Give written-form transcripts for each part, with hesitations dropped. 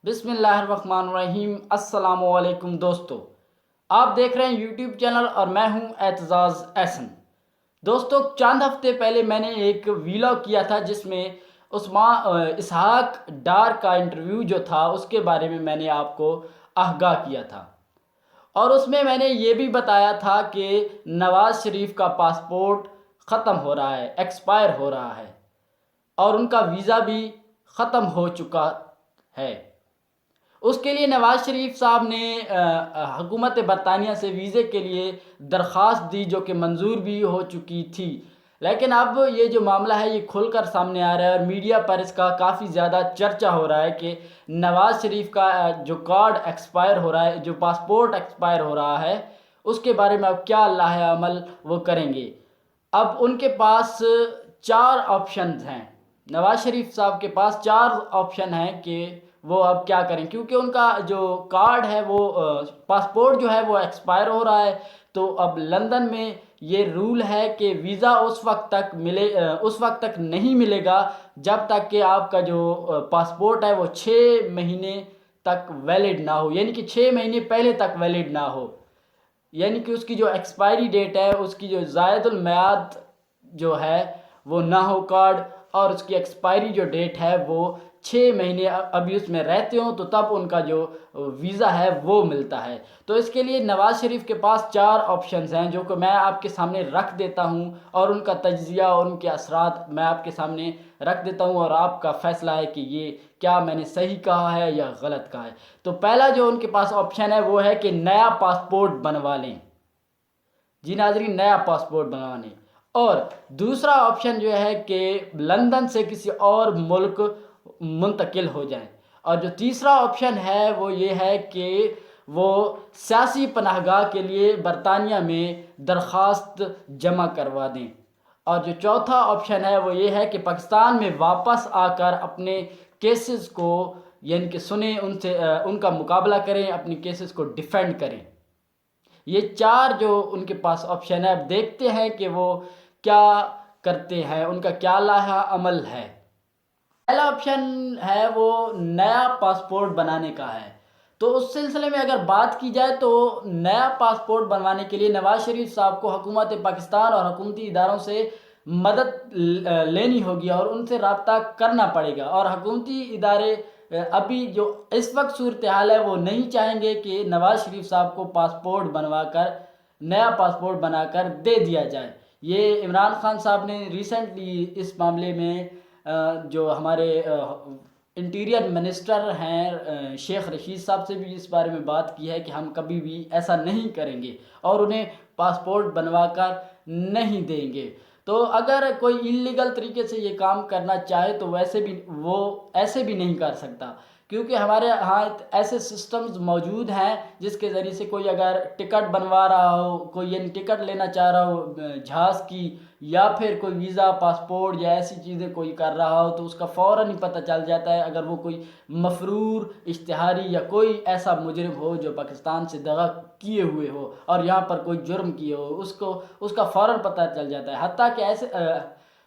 بسم اللہ الرحمن الرحیم۔ السلام علیکم دوستو، آپ دیکھ رہے ہیں یوٹیوب چینل اور میں ہوں اعتزاز احسن۔ دوستو، چند ہفتے پہلے میں نے ایک ویلاگ کیا تھا جس میں اسحاق ڈار کا انٹرویو جو تھا اس کے بارے میں نے آپ کو آگاہ کیا تھا، اور اس میں نے یہ بھی بتایا تھا کہ نواز شریف کا پاسپورٹ ختم ہو رہا ہے، ایکسپائر ہو رہا ہے، اور ان کا ویزا بھی ختم ہو چکا ہے۔ اس کے لیے نواز شریف صاحب نے حکومت برطانیہ سے ویزے کے لیے درخواست دی، جو کہ منظور بھی ہو چکی تھی، لیکن اب یہ جو معاملہ ہے یہ کھل کر سامنے آ رہا ہے اور میڈیا پر اس کا کافی زیادہ چرچا ہو رہا ہے کہ نواز شریف کا جو کارڈ ایکسپائر ہو رہا ہے، جو پاسپورٹ ایکسپائر ہو رہا ہے، اس کے بارے میں اب کیا لاہ عمل وہ کریں گے۔ اب ان کے پاس 4 آپشنز ہیں، نواز شریف صاحب کے پاس 4 آپشن ہیں کہ وہ اب کیا کریں، کیونکہ ان کا جو کارڈ ہے وہ پاسپورٹ جو ہے وہ ایکسپائر ہو رہا ہے۔ تو اب لندن میں یہ رول ہے کہ ویزا اس وقت تک نہیں ملے گا جب تک کہ آپ کا جو پاسپورٹ ہے وہ 6 مہینے تک ویلڈ نہ ہو، یعنی کہ 6 مہینے پہلے تک ویلڈ نہ ہو، یعنی کہ اس کی جو ایکسپائری ڈیٹ ہے، اس کی جو زائد المیعاد جو ہے وہ نہ ہو کارڈ، اور اس کی ایکسپائری جو ڈیٹ ہے وہ 6 مہینے ابھی اس میں رہتے ہوں، تو تب ان کا جو ویزا ہے وہ ملتا ہے۔ تو اس کے لیے نواز شریف کے پاس 4 آپشنز ہیں جو کہ میں آپ کے سامنے رکھ دیتا ہوں، اور ان کا تجزیہ اور ان کے اثرات میں آپ کے سامنے رکھ دیتا ہوں، اور آپ کا فیصلہ ہے کہ یہ کیا میں نے صحیح کہا ہے یا غلط کہا ہے۔ تو پہلا جو ان کے پاس آپشن ہے وہ ہے کہ نیا پاسپورٹ بنوا لیں۔ جی ناظرین، نیا پاسپورٹ بنوانے۔ اور دوسرا آپشن جو ہے کہ لندن سے کسی اور ملک منتقل ہو جائیں۔ اور جو تیسرا آپشن ہے وہ یہ ہے کہ وہ سیاسی پناہ گاہ کے لیے برطانیہ میں درخواست جمع کروا دیں۔ اور جو چوتھا آپشن ہے وہ یہ ہے کہ پاکستان میں واپس آ کر اپنے کیسز کو یعنی کہ سنیں، ان کا مقابلہ کریں، اپنی کیسز کو ڈیفینڈ کریں۔ یہ 4 جو ان کے پاس آپشن ہے، اب دیکھتے ہیں کہ وہ کیا کرتے ہیں، ان کا کیا لائحہ عمل ہے۔ پہلا آپشن ہے وہ نیا پاسپورٹ بنانے کا ہے۔ تو اس سلسلے میں اگر بات کی جائے تو نیا پاسپورٹ بنوانے کے لیے نواز شریف صاحب کو حکومت پاکستان اور حکومتی اداروں سے مدد لینی ہوگی اور ان سے رابطہ کرنا پڑے گا، اور حکومتی ادارے ابھی جو اس وقت صورتحال ہے وہ نہیں چاہیں گے کہ نواز شریف صاحب کو نیا پاسپورٹ بنا کر دے دیا جائے۔ یہ عمران خان صاحب نے ریسنٹلی اس معاملے میں جو ہمارے انٹیریئر منسٹر ہیں شیخ رشید صاحب سے بھی اس بارے میں بات کی ہے کہ ہم کبھی بھی ایسا نہیں کریں گے اور انہیں پاسپورٹ بنوا کر نہیں دیں گے۔ تو اگر کوئی انلیگل طریقے سے یہ کام کرنا چاہے تو وہ ایسے بھی نہیں کر سکتا، کیونکہ ہمارے ہاں ایسے سسٹمز موجود ہیں جس کے ذریعے سے کوئی اگر ٹکٹ بنوا رہا ہو، کوئی یعنی ٹکٹ لینا چاہ رہا ہو جہاز کی، یا پھر کوئی ویزا، پاسپورٹ یا ایسی چیزیں کوئی کر رہا ہو، تو اس کا فوراً ہی پتہ چل جاتا ہے اگر وہ کوئی مفرور، اشتہاری یا کوئی ایسا مجرم ہو جو پاکستان سے دغا کیے ہوئے ہو اور یہاں پر کوئی جرم کیے ہو، اس کا فوراً پتہ چل جاتا ہے۔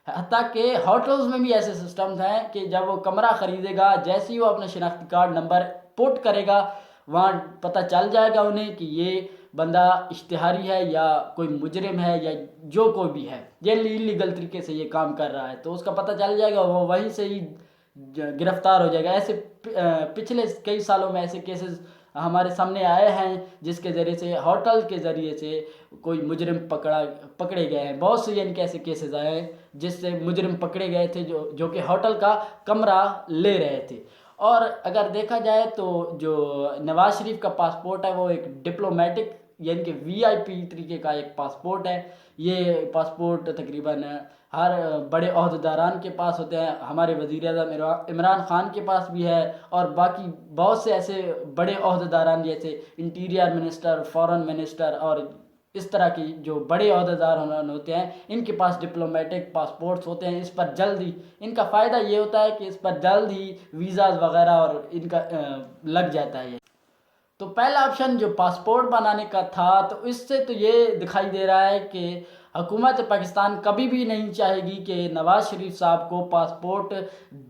حتیٰ کہ ہوٹلز میں بھی ایسے سسٹمز ہیں کہ جب وہ کمرہ خریدے گا، جیسے ہی وہ اپنا شناختی کارڈ نمبر پٹ کرے گا، وہاں پتہ چل جائے گا انہیں کہ یہ بندہ اشتہاری ہے یا کوئی مجرم ہے یا جو کوئی بھی ہے، یہ انلیگل طریقے سے یہ کام کر رہا ہے، تو اس کا پتہ چل جائے گا، وہ وہیں سے ہی گرفتار ہو جائے گا۔ ایسے پچھلے کئی سالوں میں ایسے کیسز ہمارے سامنے آئے ہیں جس کے ذریعے سے ہوٹل کے ذریعے سے کوئی مجرم پکڑے گئے ہیں۔ بہت سے یعنی کہ ایسے کیسز آئے ہیں جس سے مجرم پکڑے گئے تھے جو کہ ہوٹل کا کمرہ لے رہے تھے۔ اور اگر دیکھا جائے تو جو نواز شریف کا پاسپورٹ ہے وہ ایک ڈپلومیٹک یعنی کہ VIP طریقے کا ایک پاسپورٹ ہے۔ یہ پاسپورٹ تقریباً ہر بڑے عہدیداران کے پاس ہوتے ہیں، ہمارے وزیر اعظم عمران خان کے پاس بھی ہے، اور باقی بہت سے ایسے بڑے عہدیداران جیسے انٹیریئر منسٹر، فارن منسٹر اور اس طرح کی جو بڑے عہدیدار ہوتے ہیں، ان کے پاس ڈپلومیٹک پاسپورٹس ہوتے ہیں۔ اس پر جلد ہی ان کا فائدہ یہ ہوتا ہے کہ اس پر جلد ہی ویزاز وغیرہ اور ان کا لگ جاتا ہے۔ تو پہلا آپشن جو پاسپورٹ بنانے کا تھا، تو اس سے تو یہ دکھائی دے رہا ہے کہ حکومت پاکستان کبھی بھی نہیں چاہے گی کہ نواز شریف صاحب کو پاسپورٹ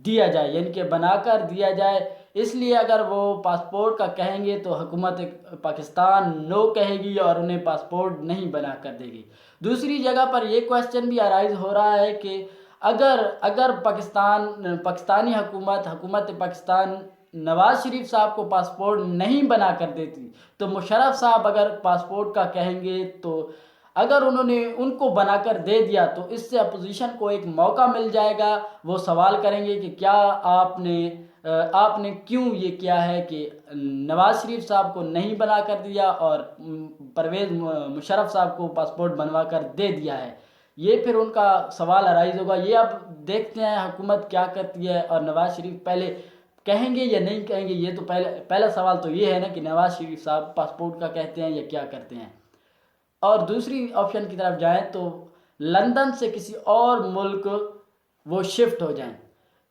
دیا جائے، یعنی کہ بنا کر دیا جائے، اس لیے اگر وہ پاسپورٹ کا کہیں گے تو حکومت پاکستان نو کہے گی اور انہیں پاسپورٹ نہیں بنا کر دے گی۔ دوسری جگہ پر یہ کویسچن بھی ارائز ہو رہا ہے کہ اگر پاکستانی حکومت پاکستان نواز شریف صاحب کو پاسپورٹ نہیں بنا کر دیتی تو مشرف صاحب اگر پاسپورٹ کا کہیں گے تو اگر انہوں نے ان کو بنا کر دے دیا تو اس سے اپوزیشن کو ایک موقع مل جائے گا، وہ سوال کریں گے کہ کیا آپ نے کیوں یہ کیا ہے کہ نواز شریف صاحب کو نہیں بنا کر دیا اور پرویز مشرف صاحب کو پاسپورٹ بنوا کر دے دیا ہے۔ یہ پھر ان کا سوال ارائز ہوگا۔ یہ اب دیکھتے ہیں حکومت کیا کرتی ہے اور نواز شریف پہلے کہیں گے یا نہیں کہیں گے۔ یہ تو پہلا سوال تو یہ ہے نا کہ نواز شریف صاحب پاسپورٹ کا کہتے ہیں یا کیا کرتے ہیں۔ اور دوسری آپشن کی طرف جائیں تو لندن سے کسی اور ملک وہ شفٹ ہو جائیں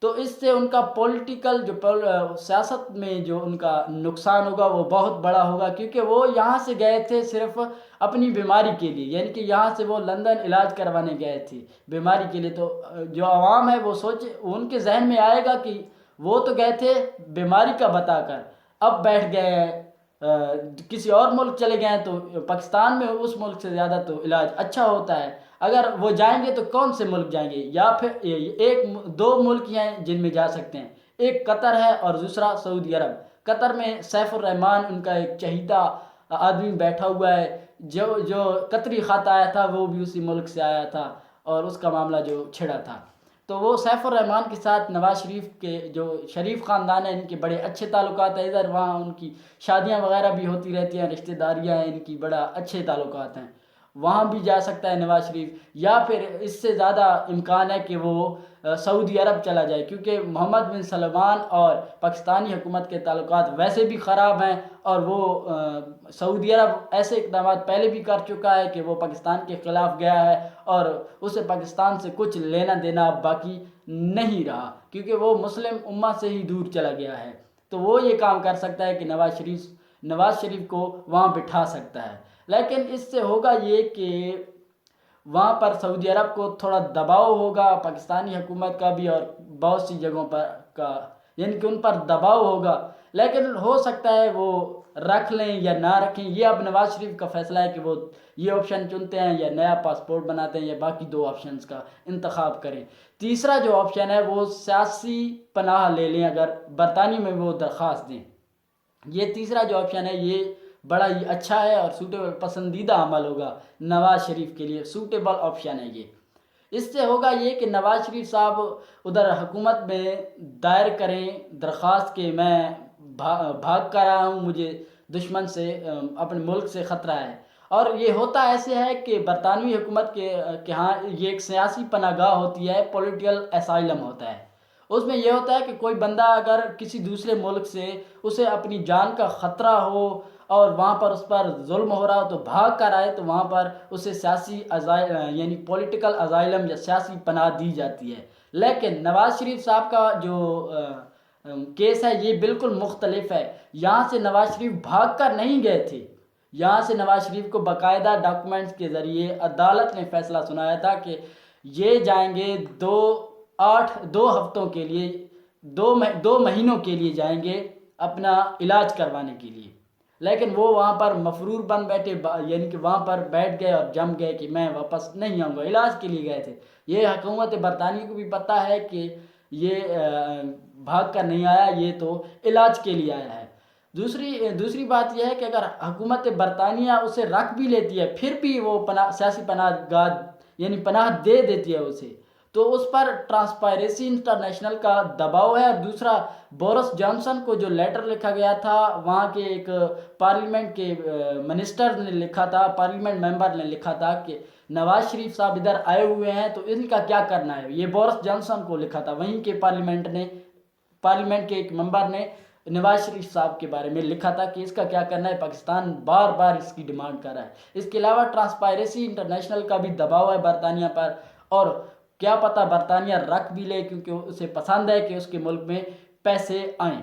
تو اس سے ان کا پولیٹیکل سیاست میں جو ان کا نقصان ہوگا وہ بہت بڑا ہوگا، کیونکہ وہ یہاں سے گئے تھے صرف اپنی بیماری کے لیے، یعنی کہ یہاں سے وہ لندن علاج کروانے گئے تھے بیماری کے لیے۔ تو جو عوام ہے وہ ان کے ذہن میں آئے گا کہ وہ تو گئے تھے بیماری کا بتا کر، اب بیٹھ گئے ہیں کسی اور ملک چلے گئے ہیں تو پاکستان میں اس ملک سے زیادہ تو علاج اچھا ہوتا ہے۔ اگر وہ جائیں گے تو کون سے ملک جائیں گے؟ یا پھر دو ملک ہیں جن میں جا سکتے ہیں، ایک قطر ہے اور دوسرا سعودی عرب۔ قطر میں سیف الرحمان ان کا ایک چہیتا آدمی بیٹھا ہوا ہے، جو قطری خط آیا تھا وہ بھی اسی ملک سے آیا تھا اور اس کا معاملہ جو چھڑا تھا، تو وہ سیف الرحمان کے ساتھ نواز شریف کے جو شریف خاندان ہے ان کے بڑے اچھے تعلقات ہیں، ادھر وہاں ان کی شادیاں وغیرہ بھی ہوتی رہتی ہیں، رشتہ داریاں ہیں ان کی، بڑا اچھے تعلقات ہیں، وہاں بھی جا سکتا ہے نواز شریف۔ یا پھر اس سے زیادہ امکان ہے کہ وہ سعودی عرب چلا جائے، کیونکہ محمد بن سلمان اور پاکستانی حکومت کے تعلقات ویسے بھی خراب ہیں اور وہ سعودی عرب ایسے اقدامات پہلے بھی کر چکا ہے کہ وہ پاکستان کے خلاف گیا ہے اور اسے پاکستان سے کچھ لینا دینا اب باقی نہیں رہا، کیونکہ وہ مسلم امہ سے ہی دور چلا گیا ہے۔ تو وہ یہ کام کر سکتا ہے کہ نواز شریف کو وہاں بٹھا سکتا ہے، لیکن اس سے ہوگا یہ کہ وہاں پر سعودی عرب کو تھوڑا دباؤ ہوگا پاکستانی حکومت کا بھی اور بہت سی جگہوں پر یعنی کہ ان پر دباؤ ہوگا، لیکن ہو سکتا ہے وہ رکھ لیں یا نہ رکھیں۔ یہ اب نواز شریف کا فیصلہ ہے کہ وہ یہ آپشن چنتے ہیں یا نیا پاسپورٹ بناتے ہیں یا باقی دو آپشنز کا انتخاب کریں۔ تیسرا جو آپشن ہے وہ سیاسی پناہ لے لیں، اگر برطانیہ میں وہ درخواست دیں۔ یہ تیسرا جو آپشن ہے یہ بڑا ہی اچھا ہے اور سوٹیبل پسندیدہ عمل ہوگا نواز شریف کے لیے، سوٹیبل آپشن ہے یہ۔ اس سے ہوگا یہ کہ نواز شریف صاحب ادھر حکومت میں دائر کریں درخواست کہ میں بھاگ کر رہا ہوں، مجھے دشمن سے اپنے ملک سے خطرہ ہے۔ اور یہ ہوتا ایسے ہے کہ برطانوی حکومت کے ہاں یہ ایک سیاسی پناہ گاہ ہوتی ہے، پولیٹیکل اسائلم ہوتا ہے۔ اس میں یہ ہوتا ہے کہ کوئی بندہ اگر کسی دوسرے ملک سے اسے اپنی جان کا خطرہ ہو اور وہاں پر اس پر ظلم ہو رہا ہو تو بھاگ کر آئے تو وہاں پر اسے سیاسی یعنی پولیٹیکل اسائلم یا سیاسی پناہ دی جاتی ہے۔ لیکن نواز شریف صاحب کا جو کیس ہے یہ بالکل مختلف ہے۔ یہاں سے نواز شریف بھاگ کر نہیں گئے تھے، یہاں سے نواز شریف کو باقاعدہ ڈاکومنٹس کے ذریعے عدالت نے فیصلہ سنایا تھا کہ یہ جائیں گے دو ہفتوں کے لیے، دو مہینوں کے لیے جائیں گے اپنا علاج کروانے کے لیے، لیکن وہ وہاں پر مفرور بن بیٹھے، یعنی کہ وہاں پر بیٹھ گئے اور جم گئے کہ میں واپس نہیں آؤں گا، علاج کے لیے گئے تھے۔ یہ حکومت برطانیہ کو بھی پتہ ہے کہ یہ بھاگ کر نہیں آیا، یہ تو علاج کے لیے آیا ہے۔ دوسری بات یہ ہے کہ اگر حکومت برطانیہ اسے رکھ بھی لیتی ہے پھر بھی وہ سیاسی پناہ گاہ یعنی پناہ دے دیتی ہے اسے، تو اس پر ٹرانسپیرنسی انٹرنیشنل کا دباؤ ہے۔ اور دوسرا بورس جانسن کو جو لیٹر لکھا گیا تھا وہاں کے ایک پارلیمنٹ کے منسٹر نے لکھا تھا، پارلیمنٹ ممبر نے لکھا تھا کہ نواز شریف صاحب ادھر آئے ہوئے ہیں تو ان کا کیا کرنا ہے، یہ بورس جانسن کو لکھا تھا، وہیں کے پارلیمنٹ کے ایک ممبر نے نواز شریف صاحب کے بارے میں لکھا تھا کہ اس کا کیا کرنا ہے، پاکستان بار بار اس کی ڈیمانڈ کر رہا ہے۔ اس کے علاوہ ٹرانسپیرنسی انٹرنیشنل کا بھی دباؤ ہے برطانیہ پر، اور کیا پتہ برطانیہ رکھ بھی لے کیونکہ اسے پسند ہے کہ اس کے ملک میں پیسے آئیں۔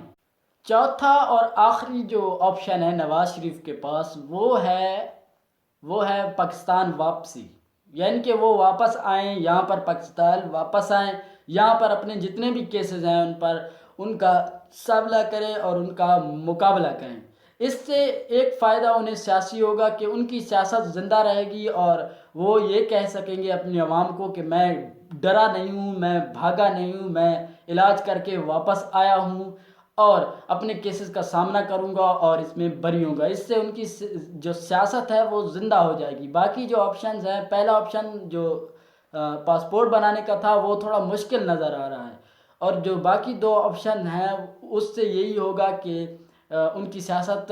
چوتھا اور آخری جو آپشن ہے نواز شریف کے پاس وہ ہے پاکستان واپسی، یعنی کہ وہ واپس آئیں، یہاں پر پاکستان واپس آئیں، یہاں پر اپنے جتنے بھی کیسز ہیں ان پر ان کا سامنا کریں اور ان کا مقابلہ کریں۔ اس سے ایک فائدہ انہیں سیاسی ہوگا کہ ان کی سیاست زندہ رہے گی اور وہ یہ کہہ سکیں گے اپنی عوام کو کہ میں ڈرا نہیں ہوں، میں بھاگا نہیں ہوں، میں علاج کر کے واپس آیا ہوں اور اپنے کیسز کا سامنا کروں گا اور اس میں بری ہوں گا۔ اس سے ان کی جو سیاست ہے وہ زندہ ہو جائے گی۔ باقی جو آپشنز ہیں، پہلا آپشن جو پاسپورٹ بنانے کا تھا وہ تھوڑا مشکل نظر آ رہا ہے، اور جو باقی دو آپشن ہیں اس سے یہی ہوگا کہ ان کی سیاست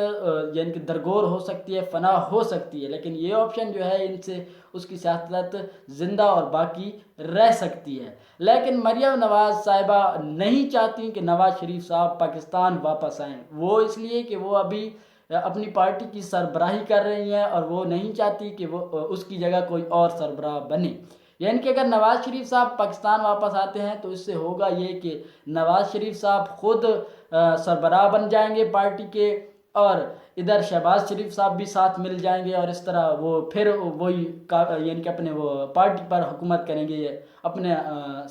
یعنی کہ درگور ہو سکتی ہے، فنا ہو سکتی ہے، لیکن یہ آپشن جو ہے ان سے اس کی سیاست زندہ اور باقی رہ سکتی ہے۔ لیکن مریم نواز صاحبہ نہیں چاہتی کہ نواز شریف صاحب پاکستان واپس آئیں، وہ اس لیے کہ وہ ابھی اپنی پارٹی کی سربراہی کر رہی ہیں اور وہ نہیں چاہتی کہ وہ اس کی جگہ کوئی اور سربراہ بنے۔ یعنی کہ اگر نواز شریف صاحب پاکستان واپس آتے ہیں تو اس سے ہوگا یہ کہ نواز شریف صاحب خود سربراہ بن جائیں گے پارٹی کے، اور ادھر شہباز شریف صاحب بھی ساتھ مل جائیں گے، اور اس طرح وہ پھر وہی یعنی کہ اپنے وہ پارٹی پر حکومت کریں گے، اپنے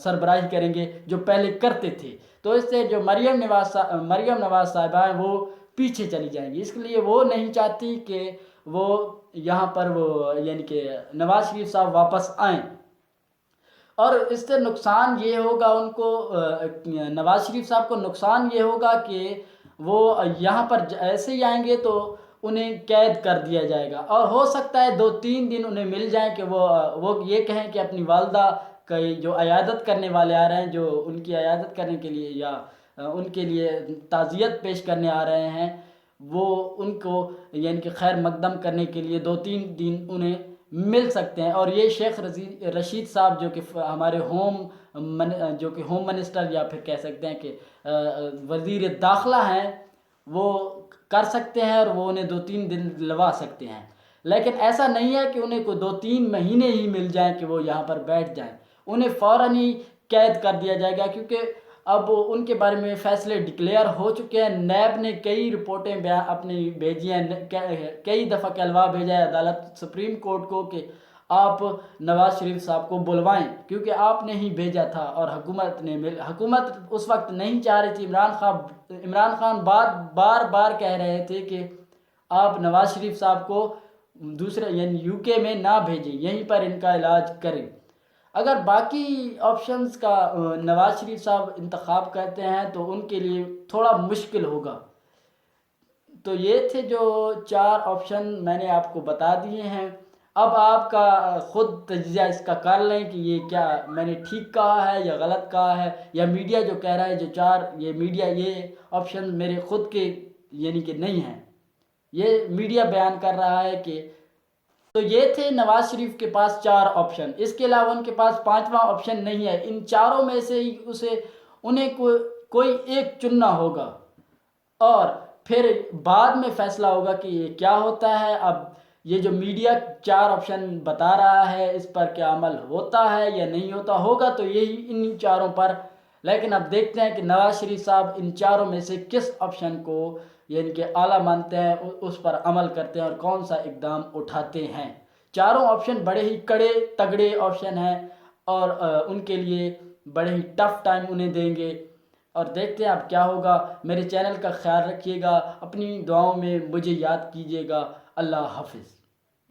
سربراہی کریں گے جو پہلے کرتے تھے۔ تو اس سے جو مریم نواز صاحبہ ہیں وہ پیچھے چلی جائیں گی، اس لیے وہ نہیں چاہتی کہ وہ یہاں پر وہ یعنی کہ نواز شریف صاحب واپس آئیں۔ اور اس سے نقصان یہ ہوگا ان کو، نواز شریف صاحب کو نقصان یہ ہوگا کہ وہ یہاں پر ایسے ہی آئیں گے تو انہیں قید کر دیا جائے گا، اور ہو سکتا ہے 2-3 دن انہیں مل جائیں کہ وہ یہ کہیں کہ اپنی والدہ کی جو عیادت کرنے والے آ رہے ہیں، جو ان کی عیادت کرنے کے لیے یا ان کے لیے تعزیت پیش کرنے آ رہے ہیں، وہ ان کو یعنی کہ خیر مقدم کرنے کے لیے 2-3 دن انہیں مل سکتے ہیں۔ اور یہ شیخ رشید صاحب جو کہ ہمارے ہوم منسٹر یا پھر کہہ سکتے ہیں کہ وزیر داخلہ ہیں، وہ کر سکتے ہیں اور وہ انہیں 2-3 دن لوا سکتے ہیں۔ لیکن ایسا نہیں ہے کہ انہیں کوئی 2-3 مہینے ہی مل جائیں کہ وہ یہاں پر بیٹھ جائیں، انہیں فوراً ہی قید کر دیا جائے گا، کیونکہ اب ان کے بارے میں فیصلے ڈکلیئر ہو چکے ہیں۔ نیب نے کئی رپورٹیں اپنی بھیجی ہیں، کئی دفعہ کہلوا بھیجا ہے عدالت سپریم کورٹ کو کہ آپ نواز شریف صاحب کو بلوائیں، کیونکہ آپ نے ہی بھیجا تھا، اور حکومت اس وقت نہیں چاہ رہی تھی۔ عمران خان بار بار کہہ رہے تھے کہ آپ نواز شریف صاحب کو دوسرے یعنی UK میں نہ بھیجیں، یہیں پر ان کا علاج کریں۔ اگر باقی آپشنز کا نواز شریف صاحب انتخاب کرتے ہیں تو ان کے لیے تھوڑا مشکل ہوگا۔ تو یہ تھے جو 4 آپشن میں نے آپ کو بتا دیے ہیں۔ اب آپ کا خود تجزیہ اس کا کر لیں کہ یہ کیا میں نے ٹھیک کہا ہے یا غلط کہا ہے، یا میڈیا جو کہہ رہا ہے جو 4 یہ آپشن میرے خود کے یعنی کہ نہیں ہیں، یہ میڈیا بیان کر رہا ہے کہ۔ تو یہ تھے نواز شریف کے پاس 4 آپشن، اس کے علاوہ ان کے پاس 5واں آپشن نہیں ہے۔ ان چاروں میں سے ہی انہیں کوئی ایک چننا ہوگا، اور پھر بعد میں فیصلہ ہوگا کہ یہ کیا ہوتا ہے۔ اب یہ جو میڈیا 4 آپشن بتا رہا ہے اس پر کیا عمل ہوتا ہے یا نہیں ہوتا، ہوگا تو یہی انہی 4 پر، لیکن اب دیکھتے ہیں کہ نواز شریف صاحب ان 4 میں سے کس آپشن کو یعنی کہ اعلیٰ مانتے ہیں، اس پر عمل کرتے ہیں اور کون سا اقدام اٹھاتے ہیں۔ 4 آپشن بڑے ہی کڑے تگڑے آپشن ہیں، اور ان کے لیے بڑے ہی ٹف ٹائم انہیں دیں گے، اور دیکھتے ہیں اب کیا ہوگا۔ میرے چینل کا خیال رکھیے گا، اپنی دعاؤں میں مجھے یاد کیجیے گا۔ اللہ حافظ۔